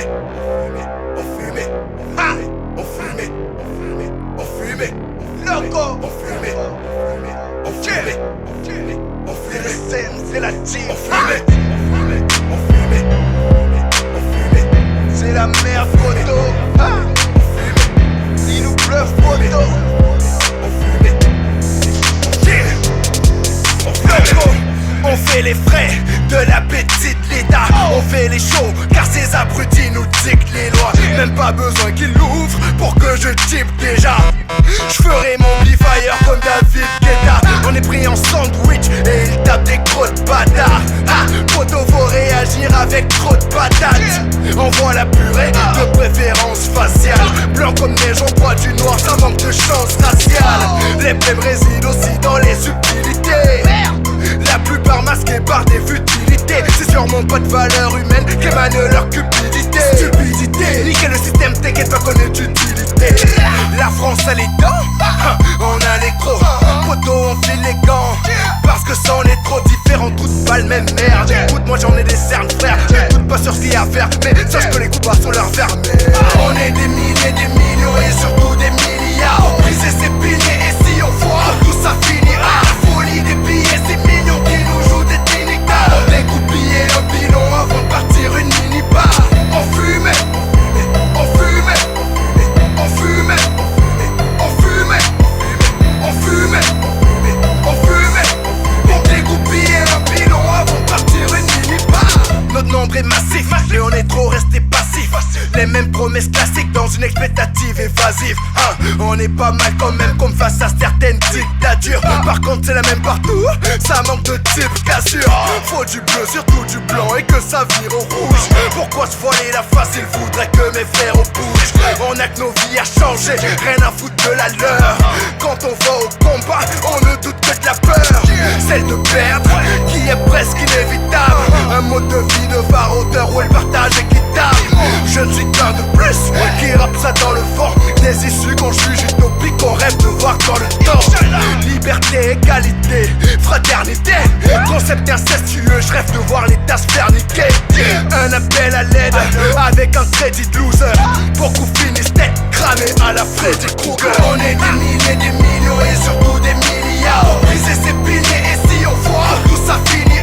fumait, on fumait, on fumait, on fumait, loco, on fumait, on fumait, on fumait, c'est la team, on fumait, on fumait, on fumait, c'est la merde photo, il nous bluffe photo, on fumait, on fait les frais de l'appétit de l'État. On fait les shows car ces abrutis nous dictent les lois. Même pas besoin qu'ils l'ouvrent pour que je type déjà. Je ferai mon bifire comme David Guetta. On est pris en sandwich et il tape des crottes de bâtards. Poto faut réagir avec trop de patates. Envoie la purée de préférence faciale. Blanc comme neige, on boit du noir, ça manque de chance raciale. Les problèmes résident aussi dans les subtilités. La plupart masqués par des futilités. C'est sûrement pas de valeur humaine qu'émane leur cupidité. Stupidité, niquer le système, t'inquiète pas qu'on est d'utilité. La France a les dents, on a les crocs. Poteau, on file les gants, parce que ça en est trop différent. Toutes pas le même merde. Écoute, moi j'en ai des cernes, frère. J'écoute pas sur ce qu'il y a à faire, mais sache que les coups bas sont leur verme. On est des milliers, des millions et surtout des milliards. Briser ses piliers et si on foire, tout ça finira. La folie des billets, c'est mignon qui nous jouent des tinicards. On découpillait un pilon avant de partir une mini-bar. On fumait, on fumait, on fumait, on fumait, on fumait, on fumait. On découpillait un pilon avant de partir une mini-bar. Notre nombre est massif, mais on est trop resté passif. Les mêmes promesses classiques dans une expectative évasive. On est pas mal quand même comme face à certaines dictatures. Par contre c'est la même partout, ça manque de type cassure. Faut du bleu, surtout du blanc et que ça vire au rouge. Pourquoi se voiler la face, il faudrait que mes frères au bougent. On a que nos vies à changer, rien à foutre de la leur. Quand on va au combat, on ne doute que de la peur. Celle de perdre, qui est presque inévitable. Un mode de vie de varoteur où elle partage équitable. Je ne suis qu'un de plus qui rappe ça dans le vent. Des issues qu'on juge utopiques, qu'on rêve de voir dans le temps. Liberté, égalité, fraternité. Concept incestueux, je rêve de voir les tasses faire niquer. Un appel à l'aide avec un crédit loser. Pour qu'on finisse tête cramée à la Freddy Krueger. On est des milliers, des millions et surtout des milliards. Briser ses piliers et si on voit tout ça finit.